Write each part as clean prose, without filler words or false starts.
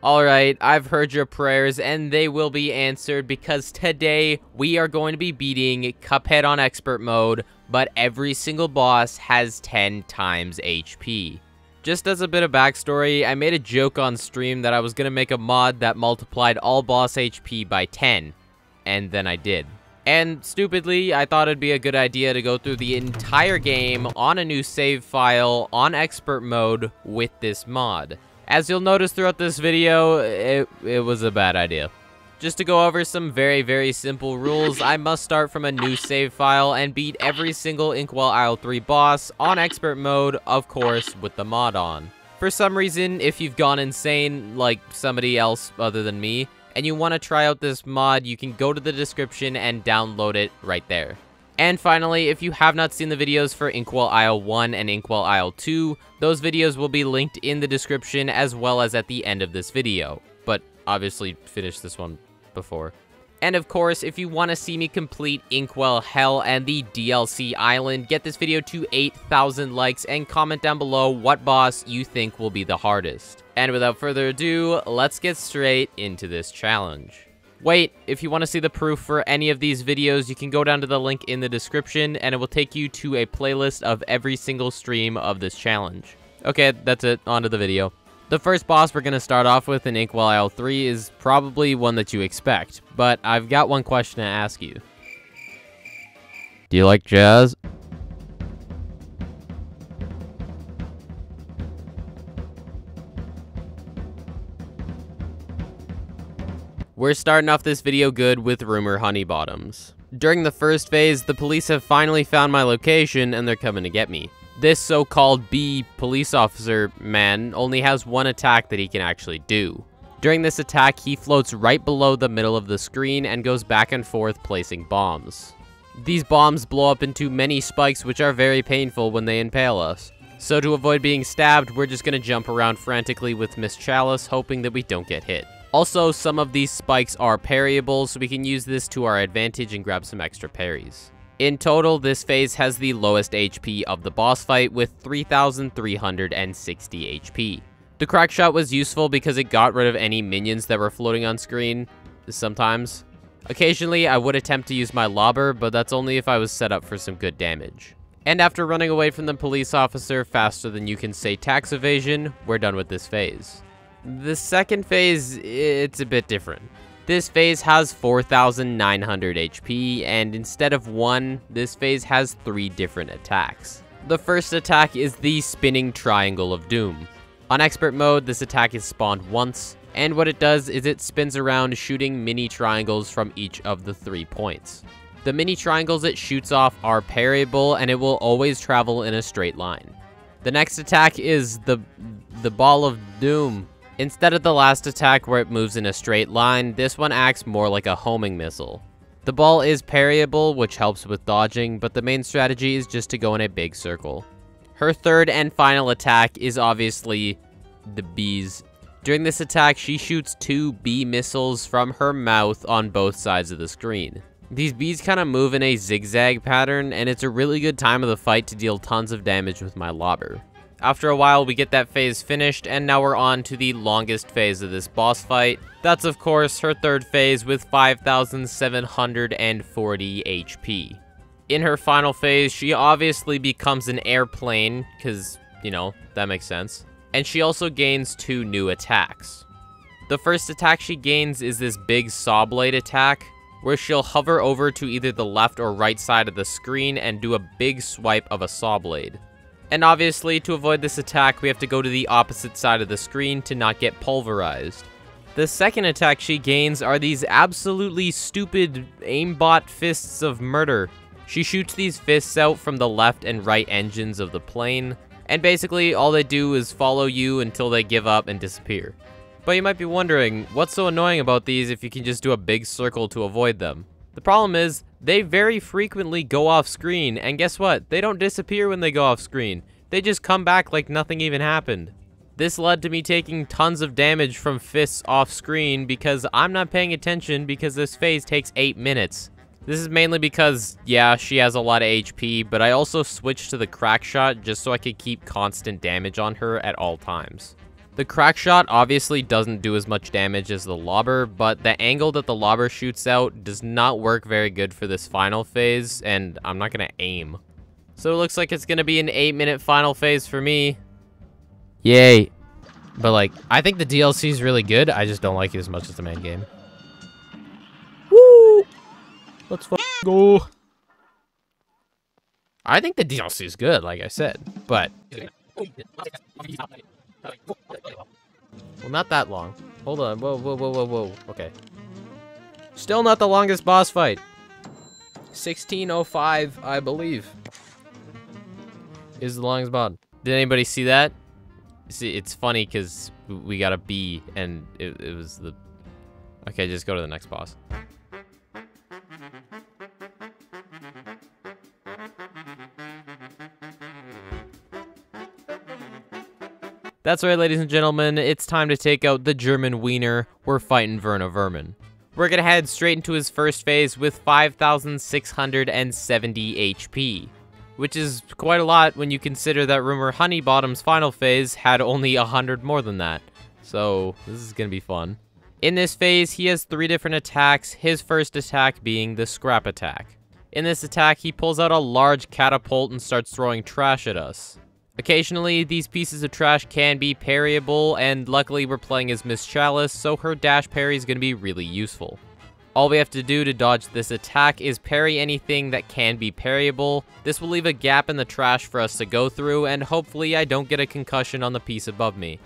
Alright, I've heard your prayers and they will be answered because today we are going to be beating Cuphead on expert mode, but every single boss has 10 times HP. Just as a bit of backstory, I made a joke on stream that I was going to make a mod that multiplied all boss HP by 10, and then I did. And stupidly, I thought it'd be a good idea to go through the entire game on a new save file on expert mode with this mod. As you'll notice throughout this video, it was a bad idea. Just to go over some very simple rules, I must start from a new save file and beat every single Inkwell Isle 3 boss on expert mode, of course, with the mod on. For some reason, if you've gone insane, like somebody else other than me, and you want to try out this mod, you can go to the description and download it right there. And finally, if you have not seen the videos for Inkwell Isle 1 and Inkwell Isle 2, those videos will be linked in the description as well as at the end of this video. But obviously, finish this one before. And of course, if you want to see me complete Inkwell Hell and the DLC Island, get this video to 8,000 likes and comment down below what boss you think will be the hardest. And without further ado, let's get straight into this challenge. Wait, if you want to see the proof for any of these videos, you can go down to the link in the description, and it will take you to a playlist of every single stream of this challenge. Okay, that's it. On to the video. The first boss we're going to start off with in Inkwell Isle 3 is probably one that you expect, but I've got one question to ask you. Do you like jazz? We're starting off this video good with Rumour Honeybottoms. During the first phase, the police have finally found my location and they're coming to get me. This so-called B police officer man only has one attack that he can actually do. During this attack, he floats right below the middle of the screen and goes back and forth placing bombs. These bombs blow up into many spikes which are very painful when they impale us. So to avoid being stabbed, we're just gonna jump around frantically with Miss Chalice, hoping that we don't get hit. Also, some of these spikes are parryable, so we can use this to our advantage and grab some extra parries. In total, this phase has the lowest HP of the boss fight with 3,360 HP. The crack shot was useful because it got rid of any minions that were floating on screen, sometimes. Occasionally, I would attempt to use my lobber, but that's only if I was set up for some good damage. And after running away from the police officer faster than you can say tax evasion, we're done with this phase. The second phase, it's a bit different. This phase has 4,900 HP, and instead of one, this phase has 3 different attacks. The first attack is the Spinning Triangle of Doom. On expert mode, this attack is spawned once, and what it does is it spins around shooting mini triangles from each of the 3 points. The mini triangles it shoots off are parryable, and it will always travel in a straight line. The next attack is the Ball of Doom. Instead of the last attack where it moves in a straight line, this one acts more like a homing missile. The ball is parryable, which helps with dodging, but the main strategy is just to go in a big circle. Her third and final attack is obviously the bees. During this attack, she shoots 2 bee missiles from her mouth on both sides of the screen. These bees kind of move in a zigzag pattern, and it's a really good time of the fight to deal tons of damage with my lobber. After a while, we get that phase finished, and now we're on to the longest phase of this boss fight. That's, of course, her third phase with 5,740 HP. In her final phase, she obviously becomes an airplane, because, you know, that makes sense. And she also gains 2 new attacks. The first attack she gains is this big saw blade attack, where she'll hover over to either the left or right side of the screen and do a big swipe of a saw blade. And obviously, to avoid this attack, we have to go to the opposite side of the screen to not get pulverized. The second attack she gains are these absolutely stupid aimbot fists of murder. She shoots these fists out from the left and right engines of the plane, and basically all they do is follow you until they give up and disappear. But you might be wondering, what's so annoying about these if you can just do a big circle to avoid them? The problem is, they very frequently go off screen, and guess what? They don't disappear when they go off screen. They just come back like nothing even happened. This led to me taking tons of damage from fists off screen because I'm not paying attention because this phase takes 8 minutes. This is mainly because, yeah, she has a lot of HP, but I also switched to the crack shot just so I could keep constant damage on her at all times. The crack shot obviously doesn't do as much damage as the lobber, but the angle that the lobber shoots out does not work very good for this final phase, and I'm not going to aim. So it looks like it's going to be an 8-minute final phase for me. Yay. But, like, I think the DLC is really good. I just don't like it as much as the main game. Woo! Let's go. I think the DLC is good, like I said, but... Well, not that long. Hold on. Whoa. Okay. Still not the longest boss fight. 16:05, I believe, is the longest boss. Did anybody see that? See, it's funny because we got a B, and it was the... Okay, just go to the next boss. That's right, ladies and gentlemen, it's time to take out the German wiener. We're fighting Werner Werman. We're gonna head straight into his first phase with 5,670 HP, which is quite a lot when you consider that Rumour Honeybottoms' final phase had only 100 more than that. So, this is gonna be fun. In this phase, he has 3 different attacks, his first attack being the scrap attack. In this attack, he pulls out a large catapult and starts throwing trash at us. Occasionally, these pieces of trash can be parryable, and luckily we're playing as Miss Chalice, so her dash parry is going to be really useful. All we have to do to dodge this attack is parry anything that can be parryable. This will leave a gap in the trash for us to go through, and hopefully I don't get a concussion on the piece above me.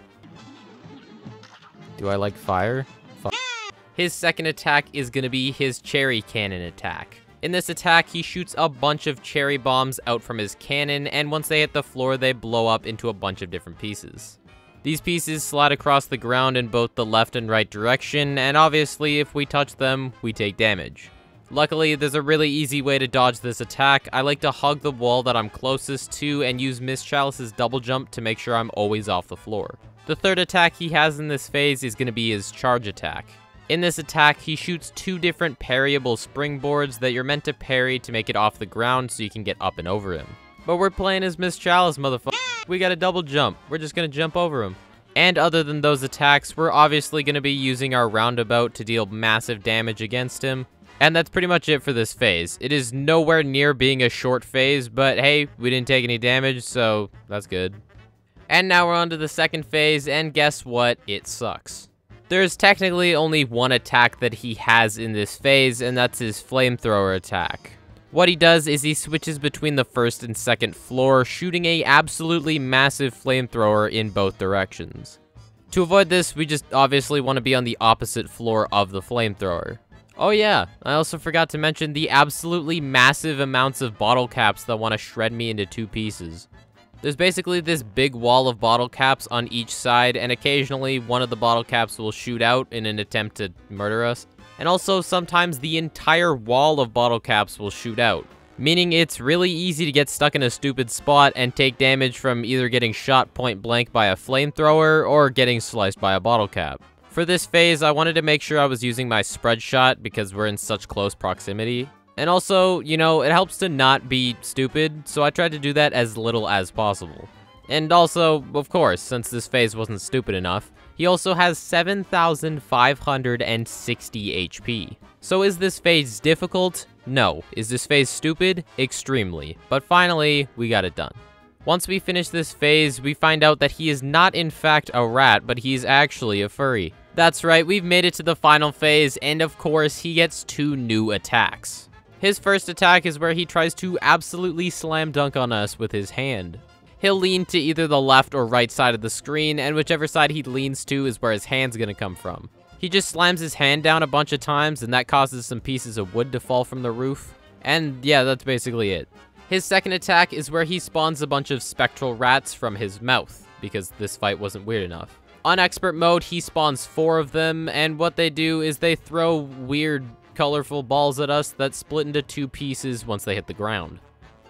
Do I like fire? His second attack is going to be his cherry cannon attack. In this attack, he shoots a bunch of cherry bombs out from his cannon, and once they hit the floor, they blow up into a bunch of different pieces. These pieces slide across the ground in both the left and right direction, and obviously, if we touch them, we take damage. Luckily, there's a really easy way to dodge this attack. I like to hug the wall that I'm closest to and use Miss Chalice's double jump to make sure I'm always off the floor. The third attack he has in this phase is going to be his charge attack. In this attack, he shoots 2 different parryable springboards that you're meant to parry to make it off the ground so you can get up and over him. But we're playing as Miss Chalice, motherfucker. We got a double jump. We're just gonna jump over him. And other than those attacks, we're obviously gonna be using our roundabout to deal massive damage against him. And that's pretty much it for this phase. It is nowhere near being a short phase, but hey, we didn't take any damage, so that's good. And now we're on to the second phase, and guess what? It sucks. There's technically only one attack that he has in this phase, and that's his flamethrower attack. What he does is he switches between the first and second floor, shooting a absolutely massive flamethrower in both directions. To avoid this, we just obviously want to be on the opposite floor of the flamethrower. Oh yeah, I also forgot to mention the absolutely massive amounts of bottle caps that want to shred me into 2 pieces. There's basically this big wall of bottle caps on each side, and occasionally one of the bottle caps will shoot out in an attempt to murder us. And also, sometimes the entire wall of bottle caps will shoot out, meaning it's really easy to get stuck in a stupid spot and take damage from either getting shot point blank by a flamethrower or getting sliced by a bottle cap. For this phase, I wanted to make sure I was using my spread shot because we're in such close proximity. And also, you know, it helps to not be stupid, so I tried to do that as little as possible. And also, of course, since this phase wasn't stupid enough, he also has 7,560 HP. So is this phase difficult? No. Is this phase stupid? Extremely. But finally, we got it done. Once we finish this phase, we find out that he is not in fact a rat, but he's actually a furry. That's right, we've made it to the final phase, and of course, he gets 2 new attacks. His first attack is where he tries to absolutely slam dunk on us with his hand. He'll lean to either the left or right side of the screen, and whichever side he leans to is where his hand's gonna come from. He just slams his hand down a bunch of times, and that causes some pieces of wood to fall from the roof. And yeah, that's basically it. His second attack is where he spawns a bunch of spectral rats from his mouth, because this fight wasn't weird enough. On expert mode, he spawns 4 of them, and what they do is they throw weird, colorful balls at us that split into 2 pieces once they hit the ground.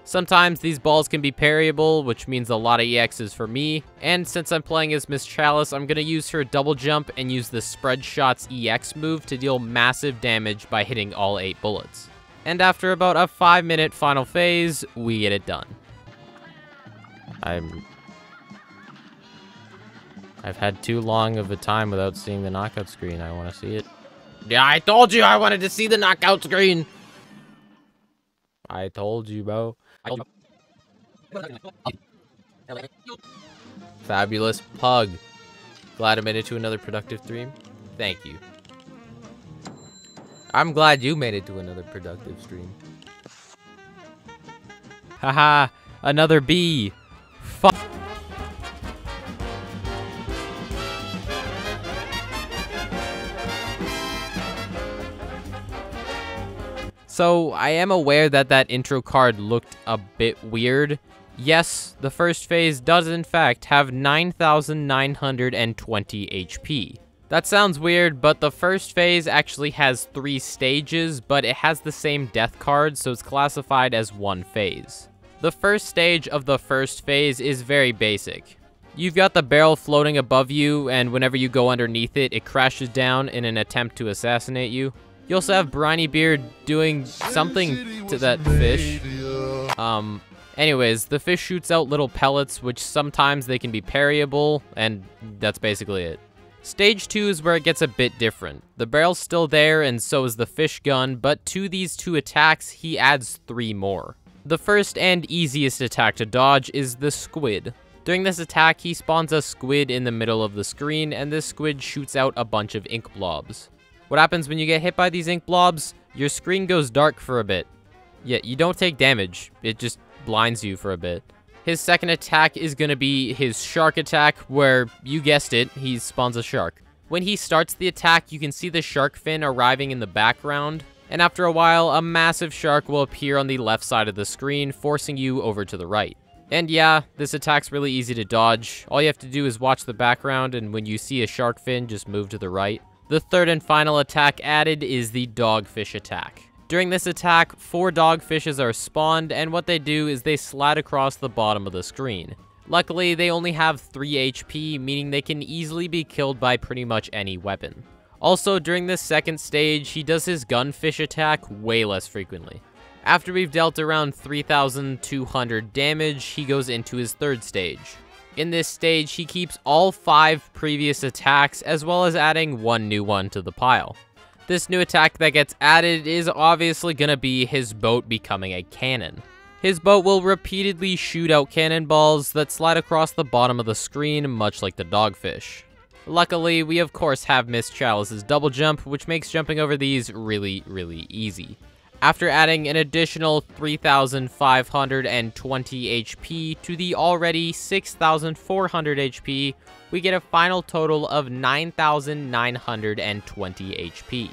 Sometimes these balls can be parryable, which means a lot of EXs for me, and since I'm playing as Miss Chalice, I'm going to use her double jump and use the spread shots EX move to deal massive damage by hitting all 8 bullets. And after about a 5-minute final phase, we get it done. I've had too long of a time without seeing the knockout screen. I want to see it. Yeah, I told you I wanted to see the knockout screen. I told you, bro. Fabulous pug. Glad I made it to another productive stream. Thank you. I'm glad you made it to another productive stream. Haha, another bee. Fuck. So, I am aware that that intro card looked a bit weird. Yes, the first phase does in fact have 9,920 HP. That sounds weird, but the first phase actually has 3 stages, but it has the same death card, so it's classified as one phase. The first stage of the first phase is very basic. You've got the barrel floating above you, and whenever you go underneath it, it crashes down in an attempt to assassinate you. You also have Brineybeard doing something to that fish. Anyways, the fish shoots out little pellets, which sometimes they can be parryable, and that's basically it. Stage 2 is where it gets a bit different. The barrel's still there, and so is the fish gun, but to these 2 attacks, he adds 3 more. The first and easiest attack to dodge is the squid. During this attack, he spawns a squid in the middle of the screen, and this squid shoots out a bunch of ink blobs. What happens when you get hit by these ink blobs? Your screen goes dark for a bit. Yet you don't take damage, it just blinds you for a bit. His second attack is going to be his shark attack, where, you guessed it, he spawns a shark. When he starts the attack, you can see the shark fin arriving in the background, and after a while, a massive shark will appear on the left side of the screen, forcing you over to the right. And yeah, this attack's really easy to dodge. All you have to do is watch the background, and when you see a shark fin, just move to the right. The third and final attack added is the dogfish attack. During this attack, 4 dogfishes are spawned, and what they do is they slide across the bottom of the screen. Luckily, they only have 3 HP, meaning they can easily be killed by pretty much any weapon. Also, during this second stage, he does his gunfish attack way less frequently. After we've dealt around 3,200 damage, he goes into his third stage. In this stage, he keeps all 5 previous attacks, as well as adding 1 new one to the pile. This new attack that gets added is obviously gonna be his boat becoming a cannon. His boat will repeatedly shoot out cannonballs that slide across the bottom of the screen, much like the dogfish. Luckily, we of course have Miss Chalice's double jump, which makes jumping over these really, really easy. After adding an additional 3,520 HP to the already 6,400 HP, we get a final total of 9,920 HP.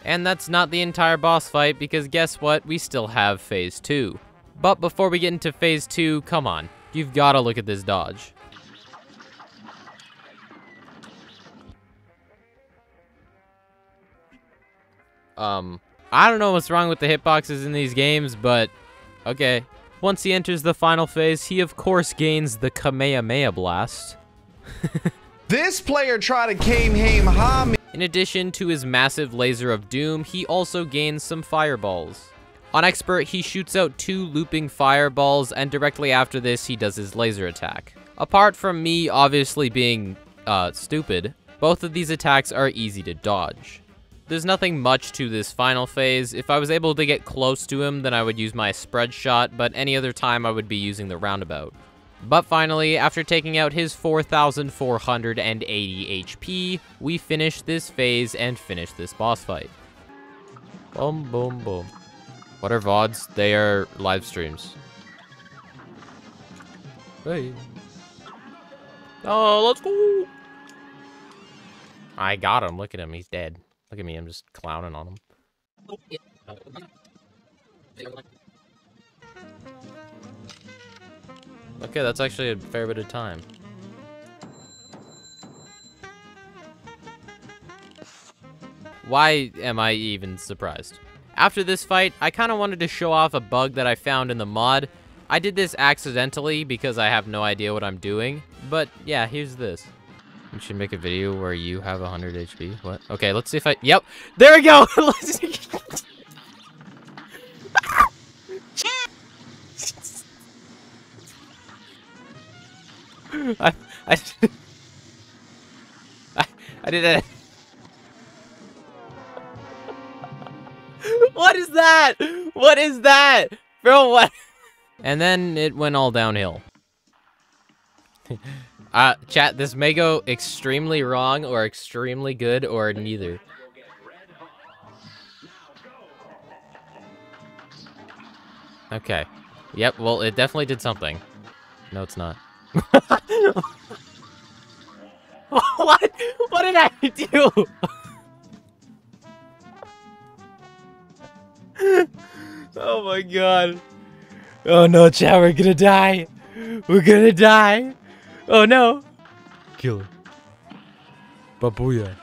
And that's not the entire boss fight, because guess what? We still have Phase 2. But before we get into Phase 2, come on, you've gotta look at this dodge. I don't know what's wrong with the hitboxes in these games, but okay. Once he enters the final phase, he of course gains the Kamehameha Blast. This player tried to Kamehameha me. In addition to his massive Laser of Doom, he also gains some fireballs. On Expert, he shoots out 2 looping fireballs, and directly after this, he does his laser attack. Apart from me obviously being, stupid, both of these attacks are easy to dodge. There's nothing much to this final phase. If I was able to get close to him, then I would use my spread shot, but any other time I would be using the roundabout. But finally, after taking out his 4,480 HP, we finish this phase and finish this boss fight. Boom, boom, boom. What are VODs? They are live streams. Hey. Oh, let's go! I got him. Look at him. He's dead. Look at me, I'm just clowning on him. Okay, that's actually a fair bit of time. Why am I even surprised? After this fight, I kind of wanted to show off a bug that I found in the mod. I did this accidentally because I have no idea what I'm doing, but yeah, here's this. You should make a video where you have 100 HP. What? Okay, let's see if I... Yep. There we go! I did it. What is that? What is that? Bro, what? And then it went all downhill. Chat, this may go extremely wrong or extremely good or neither. Okay. Yep, well, it definitely did something. No, it's not. What? What did I do? Oh my god. Oh no, chat, we're gonna die. We're gonna die. Oh no. Kill her. Babuya.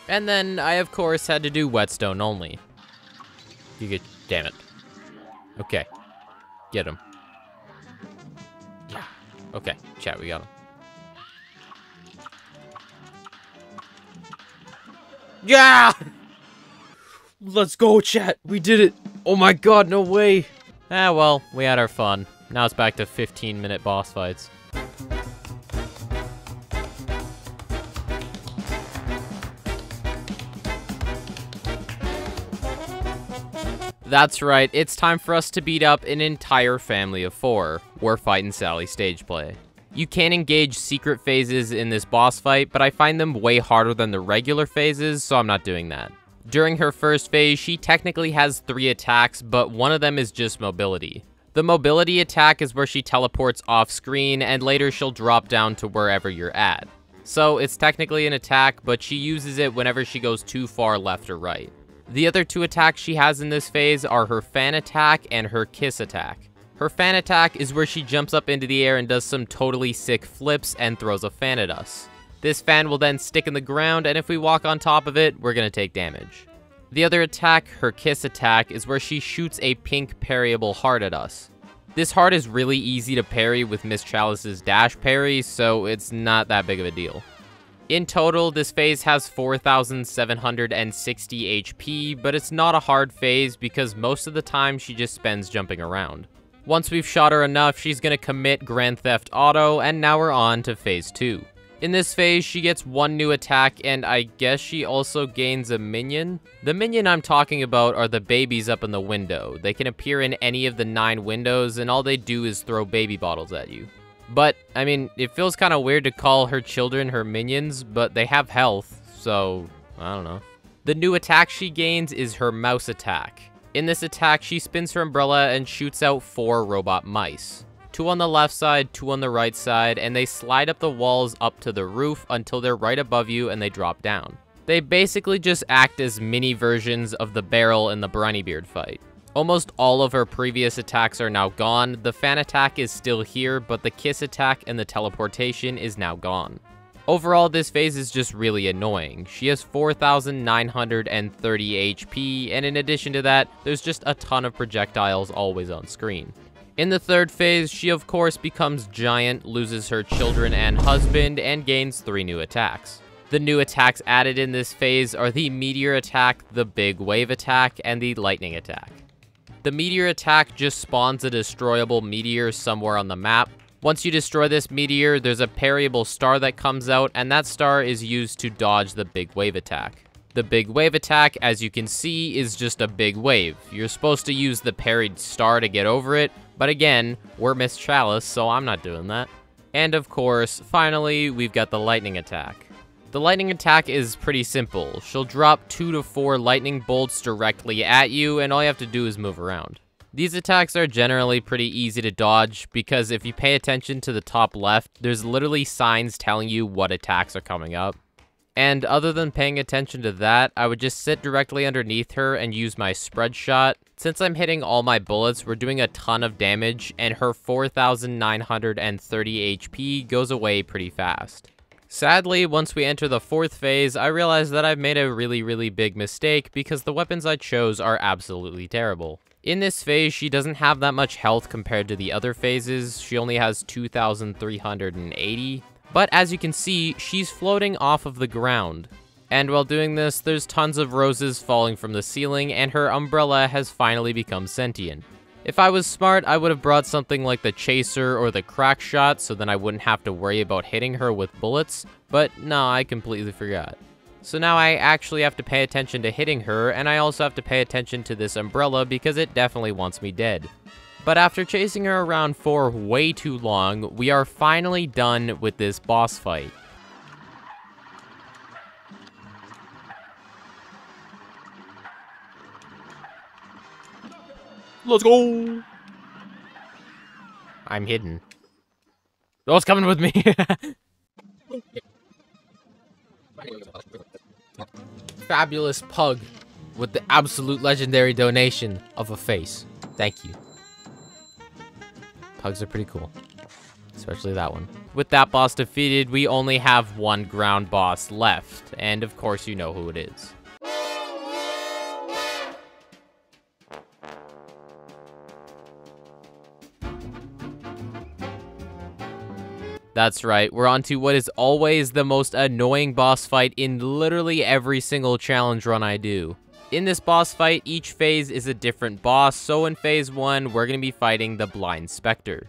And then I, of course, had to do whetstone only. You get... Damn it. Okay. Get him. Yeah. Okay, chat, we got him. Yeah! Let's go, chat. We did it. Oh my god, no way. Ah, well, we had our fun. Now it's back to 15-minute boss fights. That's right, it's time for us to beat up an entire family of 4. We're fighting Sally Stageplay. You can engage secret phases in this boss fight, but I find them way harder than the regular phases, so I'm not doing that. During her first phase, she technically has 3 attacks, but one of them is just mobility. The mobility attack is where she teleports off screen, and later she'll drop down to wherever you're at. So it's technically an attack, but she uses it whenever she goes too far left or right. The other 2 attacks she has in this phase are her fan attack and her kiss attack. Her fan attack is where she jumps up into the air and does some totally sick flips and throws a fan at us. This fan will then stick in the ground, and if we walk on top of it, we're gonna take damage. The other attack, her kiss attack, is where she shoots a pink parryable heart at us. This heart is really easy to parry with Miss Chalice's dash parry, so it's not that big of a deal. In total, this phase has 4,760 HP, but it's not a hard phase because most of the time she just spends jumping around. Once we've shot her enough, she's gonna commit Grand Theft Auto, and now we're on to phase 2. In this phase, she gets 1 new attack, and I guess she also gains a minion. The minion I'm talking about are the babies up in the window. They can appear in any of the 9 windows, and all they do is throw baby bottles at you. But, I mean, it feels kind of weird to call her children her minions, but they have health, so I don't know. The new attack she gains is her mouse attack. In this attack, she spins her umbrella and shoots out 4 robot mice. 2 on the left side, 2 on the right side, and they slide up the walls up to the roof until they're right above you and they drop down. They basically just act as mini versions of the barrel in the Brineybeard fight. Almost all of her previous attacks are now gone. The fan attack is still here, but the kiss attack and the teleportation is now gone. Overall, this phase is just really annoying. She has 4,930 HP, and in addition to that, there's just a ton of projectiles always on screen. In the third phase, she of course becomes giant, loses her children and husband, and gains 3 new attacks. The new attacks added in this phase are the meteor attack, the big wave attack, and the lightning attack. The meteor attack just spawns a destroyable meteor somewhere on the map. Once you destroy this meteor, there's a parryable star that comes out, and that star is used to dodge the big wave attack. The big wave attack, as you can see, is just a big wave. You're supposed to use the parried star to get over it, but again, we're Miss Chalice, so I'm not doing that. And of course, finally, we've got the lightning attack. The lightning attack is pretty simple. She'll drop 2 to 4 lightning bolts directly at you, and all you have to do is move around. These attacks are generally pretty easy to dodge, because if you pay attention to the top left, there's literally signs telling you what attacks are coming up. And other than paying attention to that, I would just sit directly underneath her and use my spread shot. Since I'm hitting all my bullets, we're doing a ton of damage, and her 4,930 HP goes away pretty fast. Sadly, once we enter the 4th phase, I realized that I've made a really big mistake because the weapons I chose are absolutely terrible. In this phase, she doesn't have that much health compared to the other phases. She only has 2,380. But as you can see, she's floating off of the ground. And while doing this, there's tons of roses falling from the ceiling, and her umbrella has finally become sentient. If I was smart, I would have brought something like the chaser or the crack shot, so then I wouldn't have to worry about hitting her with bullets, but no, I completely forgot. So now I actually have to pay attention to hitting her, and I also have to pay attention to this umbrella because it definitely wants me dead. But after chasing her around for way too long, we are finally done with this boss fight. Let's go! I'm hidden. Oh, it's coming with me! Fabulous pug with the absolute legendary donation of a face. Thank you. Pugs are pretty cool. Especially that one. With that boss defeated, we only have one ground boss left. And of course you know who it is. That's right, we're on to what is always the most annoying boss fight in literally every single challenge run I do. In this boss fight, each phase is a different boss, so in phase 1, we're going to be fighting the Blind Spectre.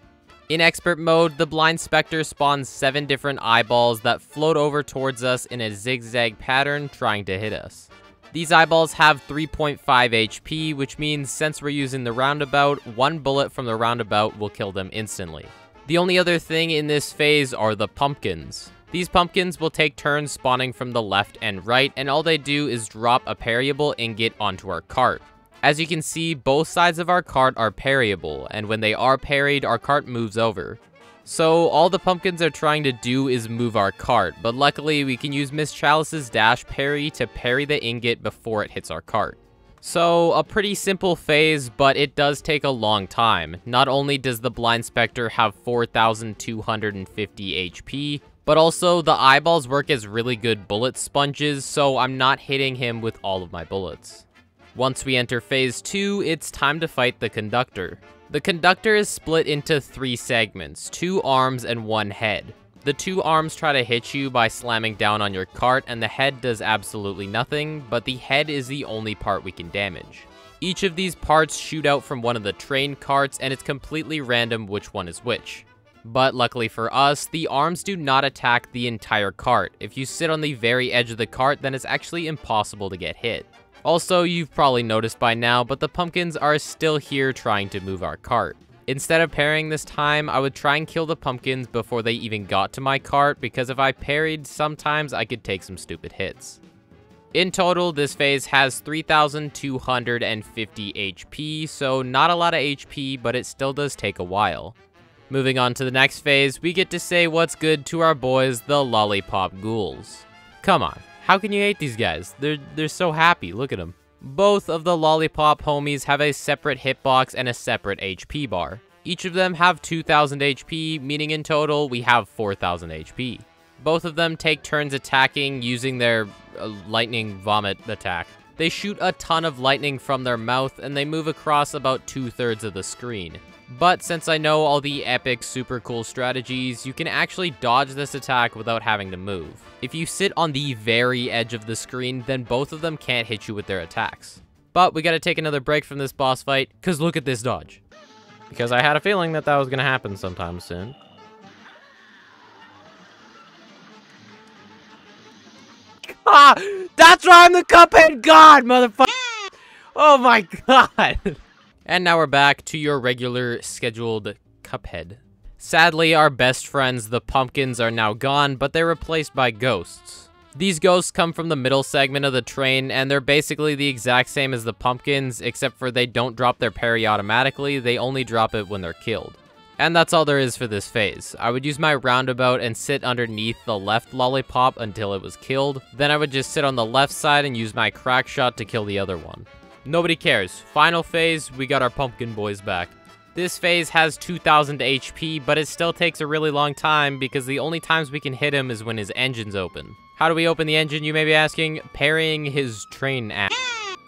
In expert mode, the Blind Spectre spawns 7 different eyeballs that float over towards us in a zigzag pattern, trying to hit us. These eyeballs have 3.5 HP, which means since we're using the roundabout, 1 bullet from the roundabout will kill them instantly. The only other thing in this phase are the pumpkins. These pumpkins will take turns spawning from the left and right, and all they do is drop a parryable ingot onto our cart. As you can see, both sides of our cart are parryable, and when they are parried, our cart moves over. So all the pumpkins are trying to do is move our cart, but luckily we can use Miss Chalice's dash parry to parry the ingot before it hits our cart. So, a pretty simple phase, but it does take a long time. Not only does the Blind Spectre have 4,250 HP, but also the eyeballs work as really good bullet sponges, so I'm not hitting him with all of my bullets. Once we enter phase 2, it's time to fight the Conductor. The Conductor is split into 3 segments, 2 arms and 1 head. The 2 arms try to hit you by slamming down on your cart, and the head does absolutely nothing, but the head is the only part we can damage. Each of these parts shoot out from one of the train carts, and it's completely random which one is which. But luckily for us, the arms do not attack the entire cart. If you sit on the very edge of the cart, then it's actually impossible to get hit. Also, you've probably noticed by now, but the pumpkins are still here trying to move our cart. Instead of parrying this time, I would try and kill the pumpkins before they even got to my cart, because if I parried, sometimes I could take some stupid hits. In total, this phase has 3,250 HP, so not a lot of HP, but it still does take a while. Moving on to the next phase, we get to say what's good to our boys, the Lollipop Ghouls. Come on, how can you hate these guys? They're so happy, look at them. Both of the Lollipop homies have a separate hitbox and a separate HP bar. Each of them have 2,000 HP, meaning in total we have 4,000 HP. Both of them take turns attacking using their lightning vomit attack. They shoot a ton of lightning from their mouth and they move across about 2/3 of the screen. But since I know all the epic super cool strategies, you can actually dodge this attack without having to move. If you sit on the very edge of the screen, then both of them can't hit you with their attacks. But we gotta take another break from this boss fight, cause look at this dodge. Because I had a feeling that was gonna happen sometime soon. Ah! That's why I'm the Cuphead God, motherfucker! Oh my god! And now we're back to your regular scheduled Cuphead. Sadly, our best friends, the pumpkins, are now gone, but they're replaced by ghosts. These ghosts come from the middle segment of the train, and they're basically the exact same as the pumpkins, except for they don't drop their parry automatically, they only drop it when they're killed. And that's all there is for this phase. I would use my roundabout and sit underneath the left lollipop until it was killed, then I would just sit on the left side and use my crack shot to kill the other one. Nobody cares. Final phase, we got our pumpkin boys back. This phase has 2,000 HP, but it still takes a really long time because the only times we can hit him is when his engine's open. How do we open the engine, you may be asking? Parrying his train ass.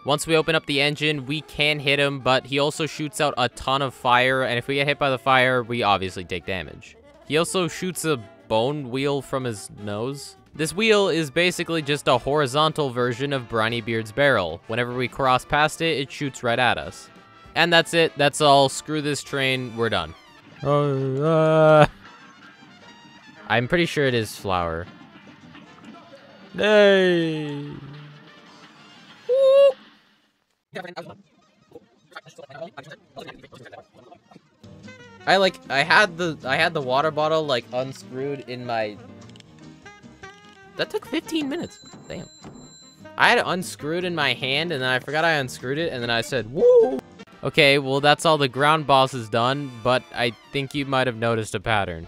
Once we open up the engine, we can hit him, but he also shoots out a ton of fire, and if we get hit by the fire, we obviously take damage. He also shoots a bone wheel from his nose. This wheel is basically just a horizontal version of Brineybeard's barrel. Whenever we cross past it, it shoots right at us. And that's it. That's all. Screw this train. We're done. I'm pretty sure it is flour. Hey. I had the water bottle like unscrewed in my. That took 15 minutes. Damn. I had it unscrewed in my hand, and then I forgot I unscrewed it, and then I said, woo! Okay, well, that's all the ground boss is done, but I think you might have noticed a pattern.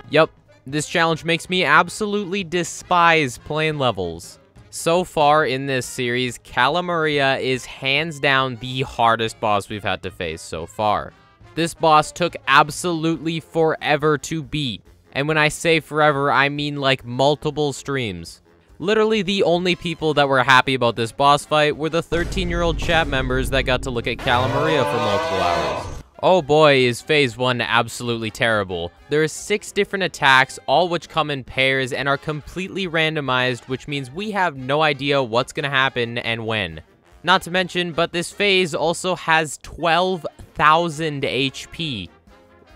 Yup, this challenge makes me absolutely despise plane levels. So far in this series, Cala Maria is hands down the hardest boss we've had to face so far. This boss took absolutely forever to beat. And when I say forever, I mean like multiple streams. Literally the only people that were happy about this boss fight were the 13-year-old chat members that got to look at Cala Maria for multiple hours. Oh boy, is phase 1 absolutely terrible. There are 6 different attacks, all which come in pairs and are completely randomized, which means we have no idea what's gonna happen and when. Not to mention, but this phase also has 12,000 HP.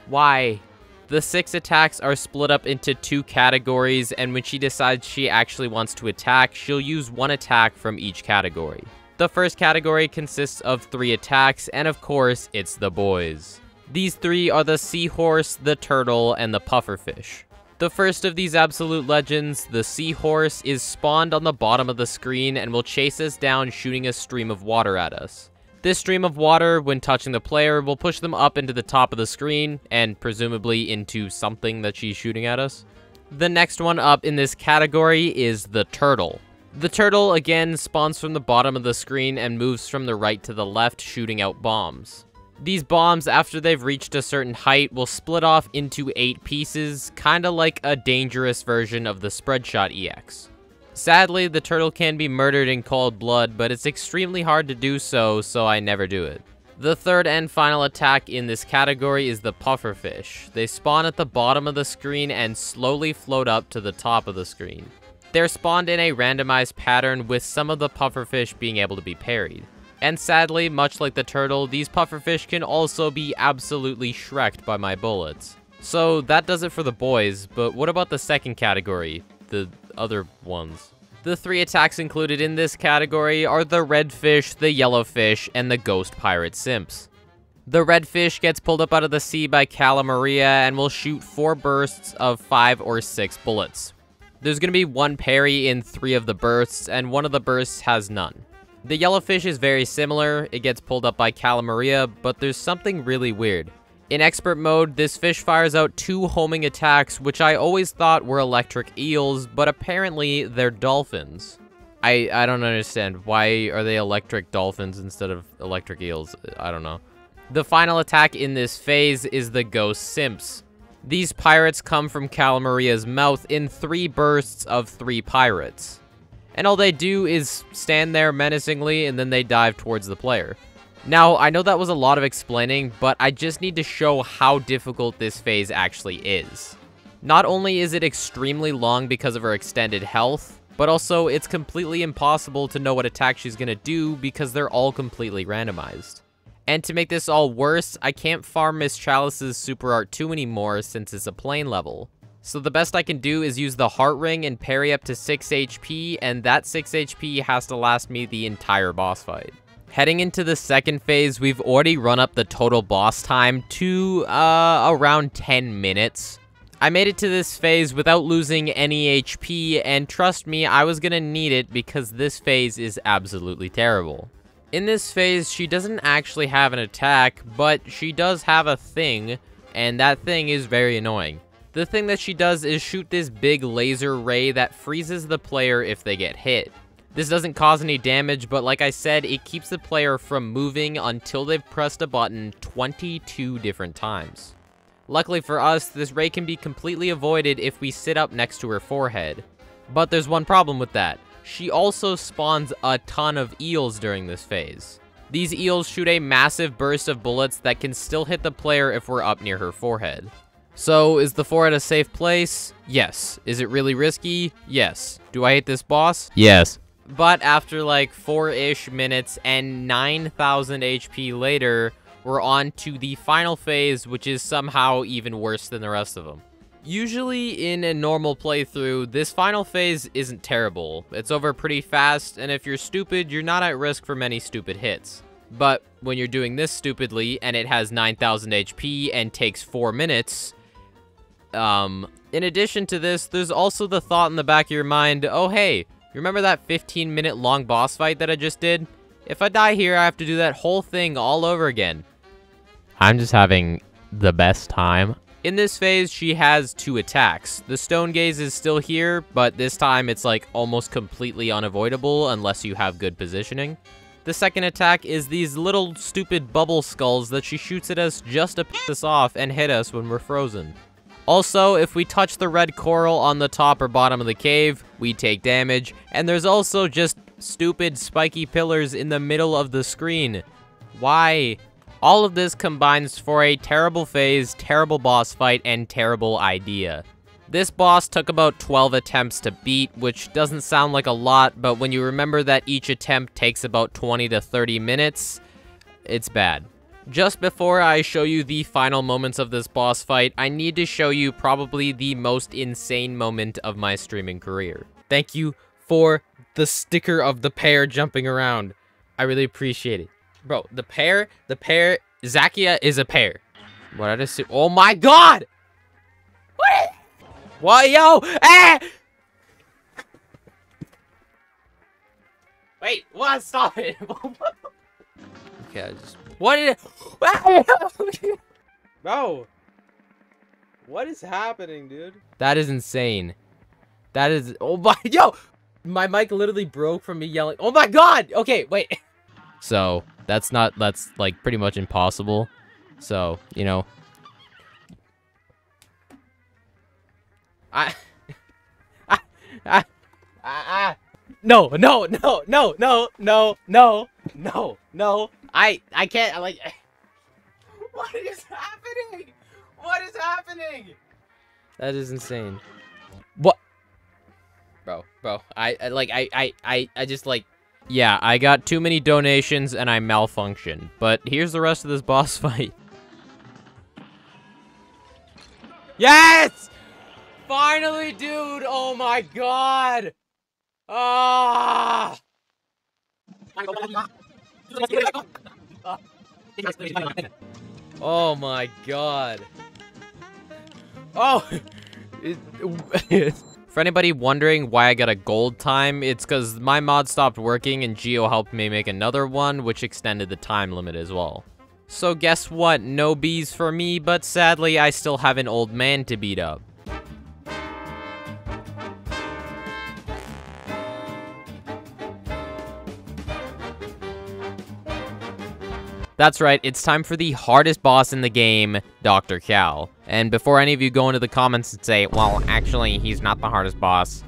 Why? The 6 attacks are split up into 2 categories, and when she decides she actually wants to attack, she'll use 1 attack from each category. The first category consists of 3 attacks, and of course, it's the boys. These 3 are the seahorse, the turtle, and the pufferfish. The first of these absolute legends, the seahorse, is spawned on the bottom of the screen and will chase us down, shooting a stream of water at us. This stream of water, when touching the player, will push them up into the top of the screen, and presumably into something that she's shooting at us. The next one up in this category is the turtle. The turtle, again, spawns from the bottom of the screen and moves from the right to the left, shooting out bombs. These bombs, after they've reached a certain height, will split off into 8 pieces, kinda like a dangerous version of the Spreadshot EX. Sadly, the turtle can be murdered in cold blood, but it's extremely hard to do so, so I never do it. The third and final attack in this category is the pufferfish. They spawn at the bottom of the screen and slowly float up to the top of the screen. They're spawned in a randomized pattern, with some of the pufferfish being able to be parried. And sadly, much like the turtle, these pufferfish can also be absolutely shreked by my bullets. So that does it for the boys, but what about the second category? The other ones. The 3 attacks included in this category are the redfish, the yellowfish, and the ghost pirate simps. The redfish gets pulled up out of the sea by Cala Maria and will shoot 4 bursts of 5 or 6 bullets. There's going to be 1 parry in 3 of the bursts, and 1 of the bursts has none. The yellowfish is very similar. It gets pulled up by Cala Maria, but there's something really weird. In expert mode, this fish fires out 2 homing attacks, which I always thought were electric eels, but apparently they're dolphins. I don't understand. Why are they electric dolphins instead of electric eels? I don't know. The final attack in this phase is the ghost simps. These pirates come from Cala Maria's mouth in 3 bursts of 3 pirates. And all they do is stand there menacingly, and then they dive towards the player. Now, I know that was a lot of explaining, but I just need to show how difficult this phase actually is. Not only is it extremely long because of her extended health, but also it's completely impossible to know what attack she's gonna do because they're all completely randomized. And to make this all worse, I can't farm Miss Chalice's Super Art 2 anymore since it's a plane level. So the best I can do is use the Heart Ring and parry up to 6 HP, and that 6 HP has to last me the entire boss fight. Heading into the second phase, we've already run up the total boss time to around 10 minutes. I made it to this phase without losing any HP, and trust me, I was gonna need it because this phase is absolutely terrible. In this phase, she doesn't actually have an attack, but she does have a thing, and that thing is very annoying. The thing that she does is shoot this big laser ray that freezes the player if they get hit. This doesn't cause any damage, but like I said, it keeps the player from moving until they've pressed a button 22 different times. Luckily for us, this ray can be completely avoided if we sit up next to her forehead. But there's one problem with that. She also spawns a ton of eels during this phase. These eels shoot a massive burst of bullets that can still hit the player if we're up near her forehead. So, is the 4 at a safe place? Yes. Is it really risky? Yes. Do I hate this boss? Yes. But after like 4-ish minutes and 9,000 HP later, we're on to the final phase, which is somehow even worse than the rest of them. Usually in a normal playthrough, this final phase isn't terrible. It's over pretty fast, and if you're stupid, you're not at risk for many stupid hits. But when you're doing this stupidly, and it has 9,000 HP and takes 4 minutes, in addition to this, there's also the thought in the back of your mind, oh hey, remember that 15-minute long boss fight that I just did? If I die here, I have to do that whole thing all over again. I'm just having the best time. In this phase, she has 2 attacks. The Stone Gaze is still here, but this time it's like almost completely unavoidable unless you have good positioning. The second attack is these little stupid bubble skulls that she shoots at us just to piss us off and hit us when we're frozen. Also, if we touch the red coral on the top or bottom of the cave, we take damage, and there's also just stupid spiky pillars in the middle of the screen. Why? All of this combines for a terrible phase, terrible boss fight, and terrible idea. This boss took about 12 attempts to beat, which doesn't sound like a lot, but when you remember that each attempt takes about 20 to 30 minutes, it's bad. Just before I show you the final moments of this boss fight, I need to show you probably the most insane moment of my streaming career. Thank you for the sticker of the pear jumping around. I really appreciate it. Bro, the pear, Zakia is a pear. What I just see? Oh my god! What, yo? Ah! Wait, what? Stop it. Okay, I just... What is it? Bro. What is happening, dude? That is insane. That is... Oh my... Yo! My mic literally broke from me yelling. Oh my god! Okay, wait. So, that's like pretty much impossible. So, you know. No. I can't, like, what is happening? What is happening? That is insane. What? Bro, I just, like, yeah, I got too many donations and I malfunctioned, but here's the rest of this boss fight. Yes! Finally, dude! Oh my god! Ah! Oh my god. Oh! For anybody wondering why I got a gold time, it's because my mod stopped working and Geo helped me make another one, which extended the time limit as well. So guess what? No bees for me, but sadly I still have an old man to beat up. That's right, it's time for the hardest boss in the game, Dr. Kahl. And before any of you go into the comments and say, well, actually, he's not the hardest boss,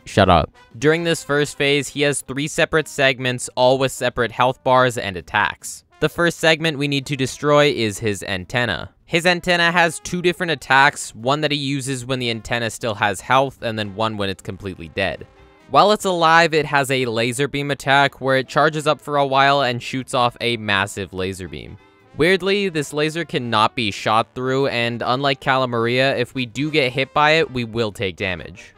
shut up. During this first phase, he has 3 separate segments, all with separate health bars and attacks. The first segment we need to destroy is his antenna. His antenna has 2 different attacks, one that he uses when the antenna still has health, and then one when it's completely dead. While it's alive, it has a laser beam attack where it charges up for a while and shoots off a massive laser beam. Weirdly, this laser cannot be shot through, and unlike Cala Maria, if we do get hit by it, we will take damage.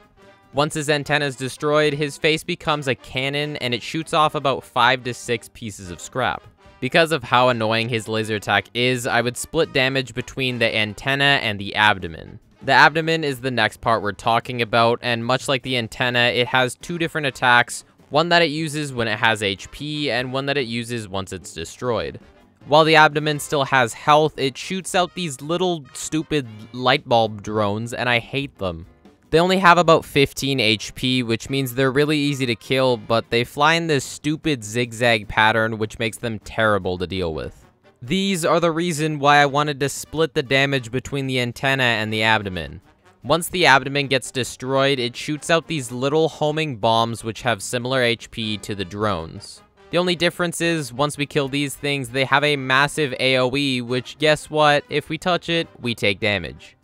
Once his antenna is destroyed, his face becomes a cannon and it shoots off about 5 to 6 pieces of scrap. Because of how annoying his laser attack is, I would split damage between the antenna and the abdomen. The abdomen is the next part we're talking about, and much like the antenna, it has 2 different attacks, one that it uses when it has HP, and one that it uses once it's destroyed. While the abdomen still has health, it shoots out these little stupid light bulb drones, and I hate them. They only have about 15 HP, which means they're really easy to kill, but they fly in this stupid zigzag pattern, which makes them terrible to deal with. These are the reason why I wanted to split the damage between the antenna and the abdomen. Once the abdomen gets destroyed, it shoots out these little homing bombs which have similar HP to the drones. The only difference is, once we kill these things, they have a massive AoE, which guess what? If we touch it, we take damage.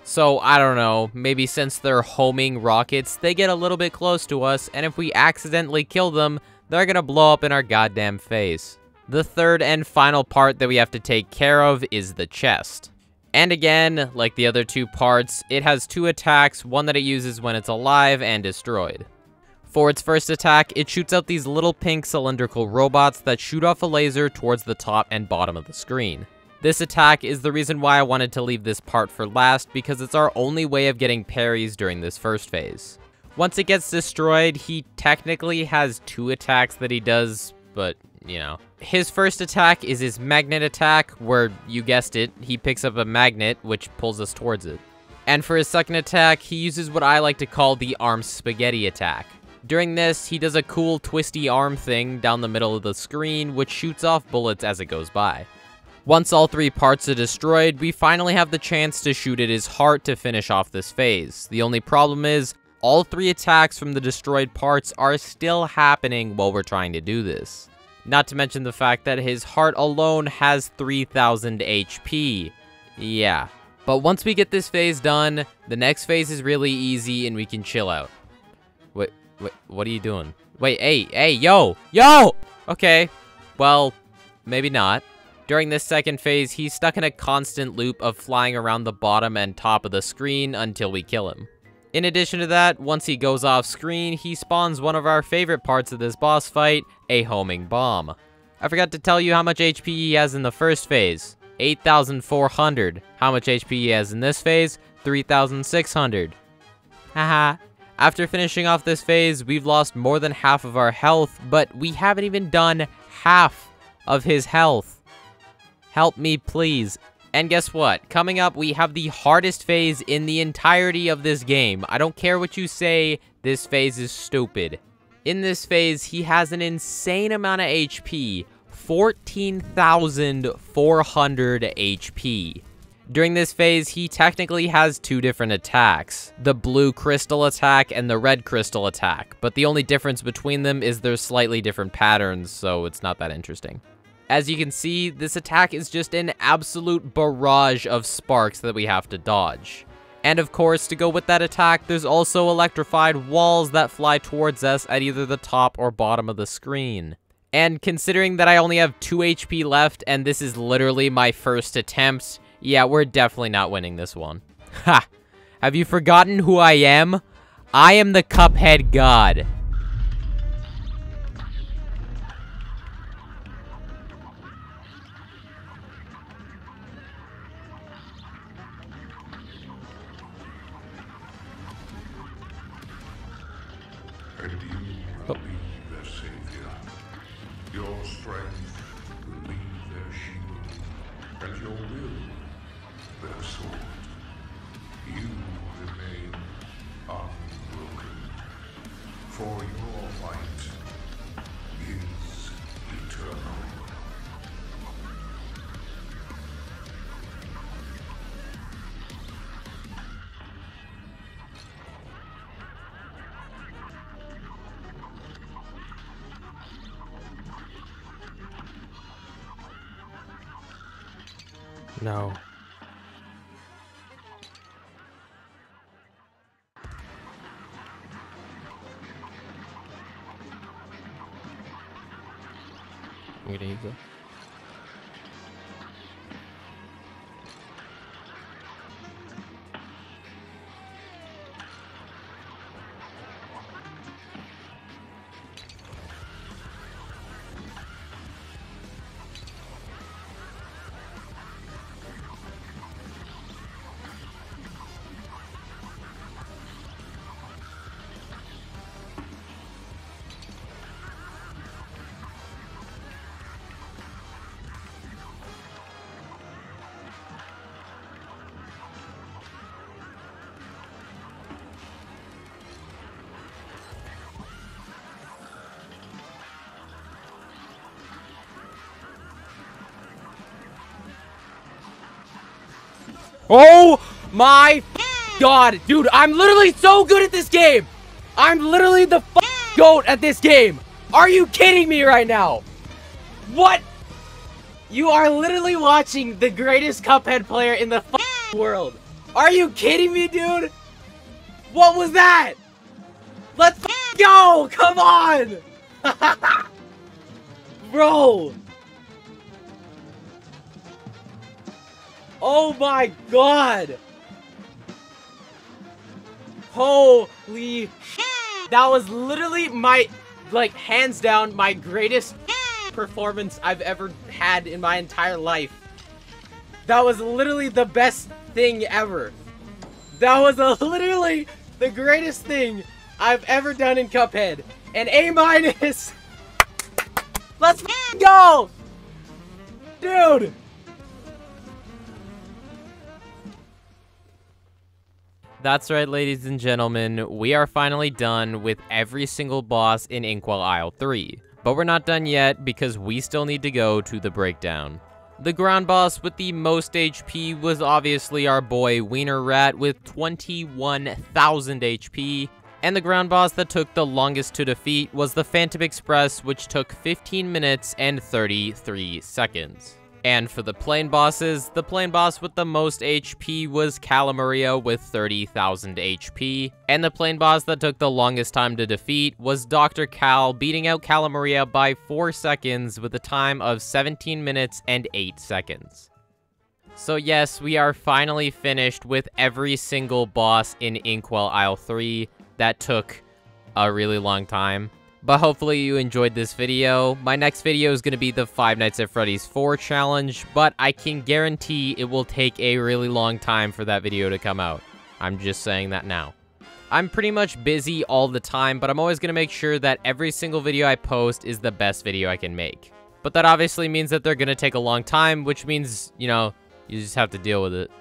So, I don't know, maybe since they're homing rockets, they get a little bit close to us, and if we accidentally kill them, they're gonna blow up in our goddamn face. The third and final part that we have to take care of is the chest. And again, like the other two parts, it has two attacks, one that it uses when it's alive and destroyed. For its first attack, it shoots out these little pink cylindrical robots that shoot off a laser towards the top and bottom of the screen. This attack is the reason why I wanted to leave this part for last, because it's our only way of getting parries during this first phase. Once it gets destroyed, he technically has two attacks that he does, but, you know. His first attack is his magnet attack, where, you guessed it, he picks up a magnet, which pulls us towards it. And for his second attack, he uses what I like to call the arm spaghetti attack. During this, he does a cool twisty arm thing down the middle of the screen, which shoots off bullets as it goes by. Once all three parts are destroyed, we finally have the chance to shoot at his heart to finish off this phase. The only problem is, all three attacks from the destroyed parts are still happening while we're trying to do this. Not to mention the fact that his heart alone has 3000 HP. Yeah. But once we get this phase done, the next phase is really easy and we can chill out. Wait, what are you doing? Wait, hey, yo! Okay, well, maybe not. During this second phase, he's stuck in a constant loop of flying around the bottom and top of the screen until we kill him. In addition to that, once he goes off screen, he spawns one of our favorite parts of this boss fight, a homing bomb. I forgot to tell you how much HP he has in the first phase, 8,400. How much HP he has in this phase, 3,600. Haha. After finishing off this phase, we've lost more than half of our health, but we haven't even done half of his health. Help me, please. And guess what? Coming up, we have the hardest phase in the entirety of this game. I don't care what you say, this phase is stupid. In this phase, he has an insane amount of HP, 14,400 HP. During this phase, he technically has two different attacks, the blue crystal attack and the red crystal attack, but the only difference between them is there's slightly different patterns, so it's not that interesting. As you can see, this attack is just an absolute barrage of sparks that we have to dodge. And of course, to go with that attack, there's also electrified walls that fly towards us at either the top or bottom of the screen. And considering that I only have 2 HP left, and this is literally my first attempt, yeah, we're definitely not winning this one. Ha! Have you forgotten who I am? I am the Cuphead God. And you will be their savior. Your strength will be their shield, and your will their sword. You remain unbroken, for your might is eternal. No. I'm gonna use it. Oh my God, dude, I'm literally so good at this game. I'm literally the GOAT at this game. Are you kidding me right now? What? You are literally watching the greatest Cuphead player in the world. Are you kidding me, dude? What was that? Let's go! Come on! Bro! Oh my god! Holy that was literally my, like, hands down, my greatest performance I've ever had in my entire life. That was literally the best thing ever. That was literally the greatest thing I've ever done in Cuphead. An A-. Let's go! Dude! That's right, ladies and gentlemen, we are finally done with every single boss in Inkwell Isle 3. But we're not done yet, because we still need to go to the breakdown. The ground boss with the most HP was obviously our boy Werner Werman with 21,000 HP. And the ground boss that took the longest to defeat was the Phantom Express, which took 15 minutes and 33 seconds. And for the plain bosses, the plain boss with the most HP was Cala Maria with 30,000 HP. And the plain boss that took the longest time to defeat was Dr. Kahl, beating out Cala Maria by 4 seconds with a time of 17 minutes and 8 seconds. So yes, we are finally finished with every single boss in Inkwell Isle 3. That took a really long time. But hopefully you enjoyed this video. My next video is going to be the Five Nights at Freddy's 4 challenge, but I can guarantee it will take a really long time for that video to come out. I'm just saying that now. I'm pretty much busy all the time, but I'm always going to make sure that every single video I post is the best video I can make. But that obviously means that they're going to take a long time, which means, you know, you just have to deal with it.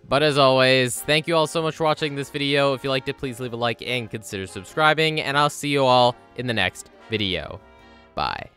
But as always, thank you all so much for watching this video. If you liked it, please leave a like and consider subscribing, and I'll see you all in the next video. Bye.